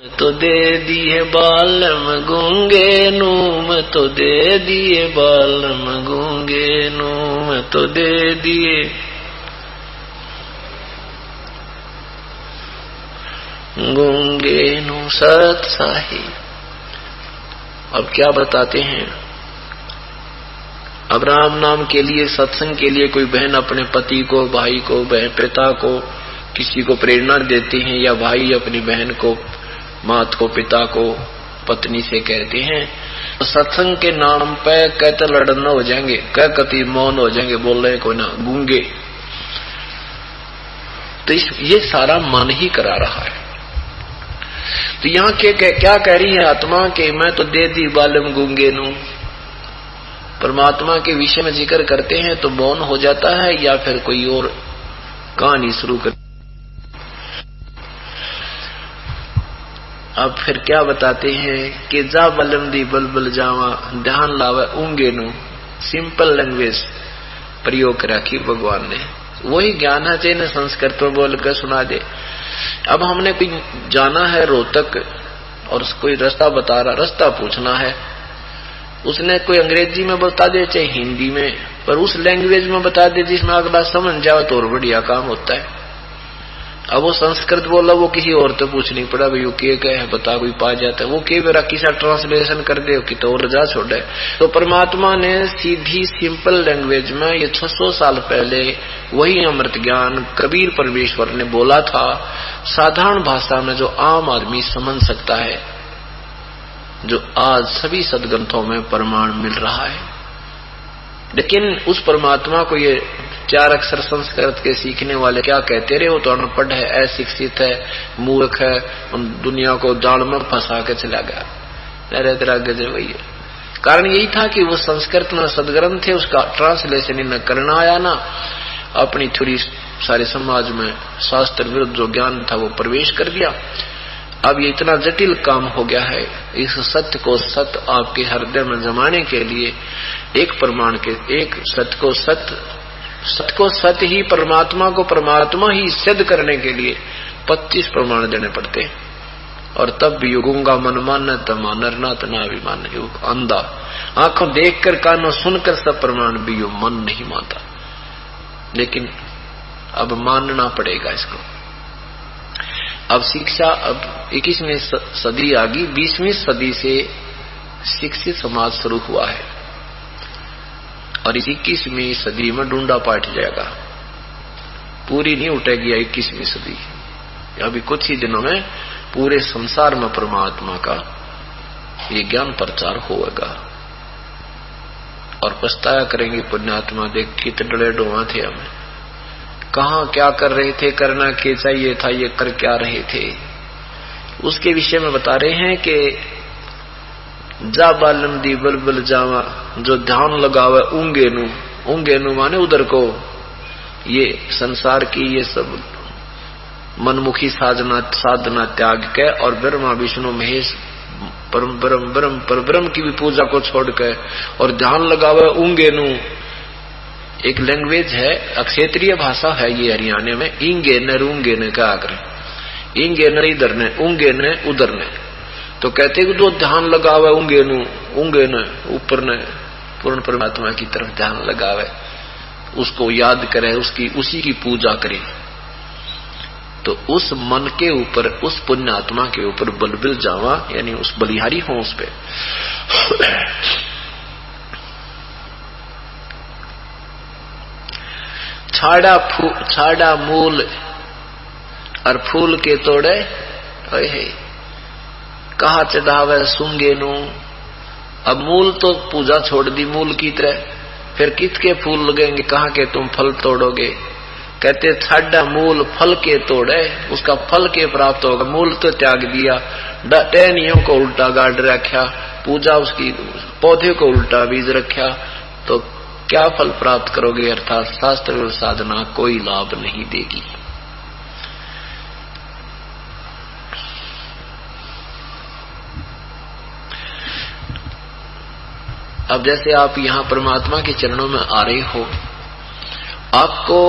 तो दे दिए बालम गूंगे नूम, तो दे दिए बालम गूंगे नूम, तो दे दिए गूंगे नू सत साही। अब क्या बताते हैं? अब राम नाम के लिए, सत्संग के लिए कोई बहन अपने पति को, भाई को, बहन पिता को, किसी को प्रेरणा देती हैं, या भाई अपनी बहन को, मात को, पिता को, पत्नी से कहते हैं तो सत्संग के नाम पे कहते लड़ना हो जाएंगे, कह कति मौन हो जाएंगे, बोल रहे कोई ना, गूंगे। तो ये सारा मन ही करा रहा है। तो यहाँ के क्या कह रही है आत्मा के, मैं तो दे दी बालम गूंगे नू। परमात्मा के विषय में जिक्र करते हैं तो मौन हो जाता है, या फिर कोई और कहानी शुरू कर। अब फिर क्या बताते हैं कि जा बलम दी बलबल जावा, ध्यान लावे ऊंगे नू। सिंपल लैंग्वेज प्रयोग कर रखी भगवान ने। वही ज्ञान है चाहिए संस्कृत में बोल कर सुना दे। अब हमने कोई जाना है रोहतक और कोई रास्ता बता रहा, रास्ता पूछना है, उसने कोई अंग्रेजी में बता दे चाहे हिंदी में, पर उस लैंग्वेज में बता दे जिसमें अगला समझ जाए तो और बढ़िया काम होता है। अब वो संस्कृत बोला, वो किसी और तो पूछ नहीं पड़ा भाई के है बता, कोई पा जाता है वो के मेरा किसा ट्रांसलेशन कर दे कि तो और जा छोड़े। तो परमात्मा ने सीधी सिंपल लैंग्वेज में ये 600 साल पहले वही अमृत ज्ञान कबीर परमेश्वर ने बोला था, साधारण भाषा में जो आम आदमी समझ सकता है, जो आज सभी सदग्रंथों में प्रमाण मिल रहा है। लेकिन उस परमात्मा को ये 4 अक्षर संस्कृत के सीखने वाले क्या कहते रहे, वो तो अनपढ़ है, अशिक्षित है, मूर्ख है, उन दुनिया को जाल में फंसा के चला गया। वही है कारण, यही था कि वो संस्कृत में सदग्रंथ थे, उसका ट्रांसलेशन इन्हें करना आया ना, अपनी थोड़ी सारे समाज में शास्त्र विरुद्ध जो ज्ञान था वो प्रवेश कर दिया। अब ये इतना जटिल काम हो गया है, इस सत्य को सत्य आपके हृदय में जमाने के लिए एक प्रमाण के, एक सत्य को सत्य ही, परमात्मा को परमात्मा ही सिद्ध करने के लिए 25 प्रमाण देने पड़ते हैं। और तब भी युगूंगा मन मान तमा नरनाथ ना अभिमान, युग अंधा, आंखों देखकर कानों सुनकर सब प्रमाण भी यो मन नहीं मानता। लेकिन अब मानना पड़ेगा इसको। अब शिक्षा, अब 21वीं सदी आ गई, 20वीं सदी से शिक्षित समाज शुरू हुआ है और इस 21वीं सदी में डूंडा पाट जाएगा, पूरी नहीं उठेगी 21वीं सदी। अभी कुछ ही दिनों में पूरे संसार में परमात्मा का ये ज्ञान प्रचार होगा और पछताया करेंगे पुण्यात्मा, देख कितने डरे डोवा थे हमें, कहाँ क्या कर रहे थे, करना क्या चाहिए था, ये कर क्या रहे थे। उसके विषय में बता रहे हैं कि जा बालम दी बलबल जावा, जो ध्यान लगावे ऊंगे नू माने उधर को, ये संसार की ये सब मनमुखी साधना त्याग के और ब्रह्मा विष्णु महेश परब्रह्म की भी पूजा को छोड़ के और ध्यान लगावे ऊंगे नू। एक लैंग्वेज है, क्षेत्रीय भाषा है ये हरियाणा में, इंगे न रूंगे ने क्या करें, इंगे न इधर ने, ऊंगे ने उधर ने। तो कहते कि जो ध्यान लगावे ऊंगे न ऊपर ने, पूर्ण परमात्मा की तरफ ध्यान लगावे, उसको याद करे, उसी की पूजा करे, तो उस मन के ऊपर, उस पुण्यात्मा के ऊपर बलबिल जावा, यानी उस बलिहारी हो उस पे। छाड़ा मूल और फूल के तोड़े, कहा चढ़ावे सूंगे नू। अब मूल तो पूजा छोड़ दी मूल की तरह, फिर किसके फूल लगेंगे, कहाँ के तुम फल तोड़ोगे। कहते छाड़ा मूल फल के तोड़े, उसका फल के प्राप्त होगा, मूल तो त्याग दिया, टहनियों को उल्टा गाड़ रखा, पूजा उसकी पौधे को उल्टा बीज रखा, तो क्या फल प्राप्त करोगे, अर्थात शास्त्र साधना कोई लाभ नहीं देगी। अब जैसे आप यहाँ परमात्मा के चरणों में आ रहे हो, आपको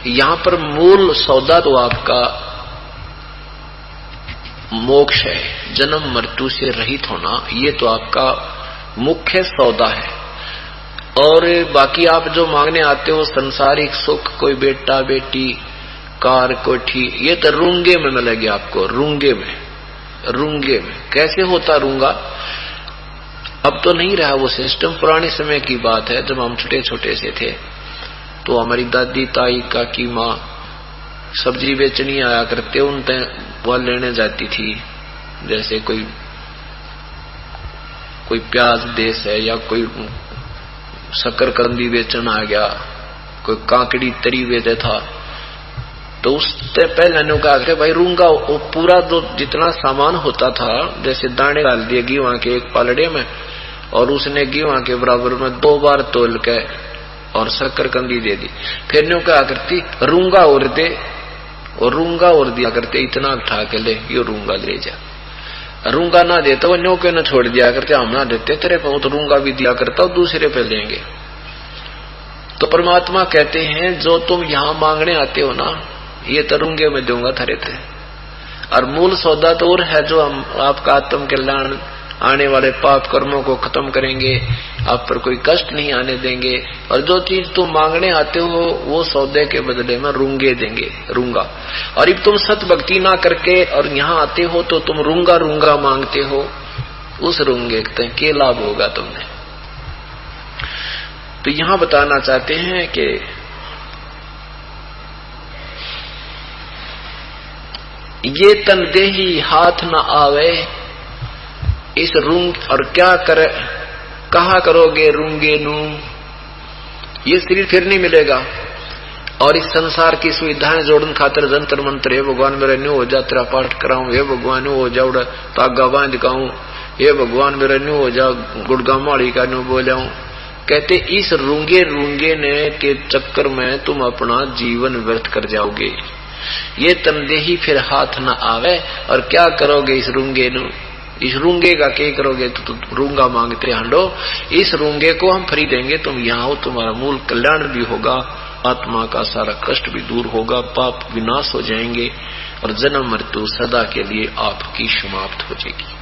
यहाँ पर मूल सौदा तो आपका मोक्ष है, जन्म मृत्यु से रहित होना, ये तो आपका मुख्य सौदा है। और बाकी आप जो मांगने आते हो संसारिक सुख, कोई बेटा बेटी, कार, कोठी, ये तो रूंगे में मिलेगी आपको, रूंगे में। रूंगे में कैसे होता रूंगा? अब तो नहीं रहा वो सिस्टम, पुराने समय की बात है। जब हम छोटे छोटे से थे तो हमारी दादी, ताई, काकी, माँ सब्जी बेचनी आया करते, उन वह लेने जाती थी। जैसे कोई प्याज देश है, या कोई शकरकंदी बेचना आ गया, कोई काकड़ी तरी बेचे था, तो उससे पहले ने कहा भाई रूंगा, वो पूरा जो जितना सामान होता था, जैसे दाने डाल दिए गेहूं के एक पालड़े में, और उसने गेहूं के बराबर में 2 बार तोल के और शकरकंदी दे दी। फिर न्यू क्या करती, रूंगा और दे, और रूंगा और दिया करते, इतना उठा के ले, ये रूंगा ले जा। रूंगा ना देता वो न्यू के न छोड़ दिया करते, हम ना देते तेरे पे, तो रूंगा भी दिया करता और दूसरे पे लेंगे। तो परमात्मा कहते हैं जो तुम यहां मांगने आते हो ना, ये तो रूंगे में दूंगा थरे थे। और मूल सौदा तो और है, जो हम आपका आत्म कल्याण, आने वाले पाप कर्मों को खत्म करेंगे, आप पर कोई कष्ट नहीं आने देंगे। और जो चीज तुम मांगने आते हो वो सौदे के बदले में रूंगे देंगे, रूंगा। और अब तुम सत भक्ति ना करके और यहाँ आते हो तो तुम रूंगा रूंगा मांगते हो, उस रूंगे के लाभ होगा तुमने। तो यहाँ बताना चाहते हैं कि ये तन देही हाथ न आवे, इस रूंग और क्या करे, कहा करोगे रूंगे नू, ये शरीर फिर नहीं मिलेगा। और इस संसार की सुविधाएं जोड़न खातर जंतर मंत्र, हे भगवान मेरा न्यू हो जा, तेरा पाठ कराऊं, हे भगवान न्यू हो जाऊं, तागा बांध गाऊं, हे भगवान मेरा न्यू हो जा, गुड़गा माड़ी का न्यू बोलाऊं। कहते इस रूंगे रूंगे ने के चक्कर में तुम अपना जीवन व्यर्थ कर जाओगे। ये तनदेही फिर हाथ न आवे, और क्या करोगे इस रूंगे नू, इस रूंगे का क्या करोगे, तो रूंगा मांगते हंडो। इस रूंगे को हम फ्री देंगे, तुम यहाँ हो, तुम्हारा मूल कल्याण भी होगा, आत्मा का सारा कष्ट भी दूर होगा, पाप विनाश हो जाएंगे, और जन्म मृत्यु सदा के लिए आपकी समाप्त हो जाएगी।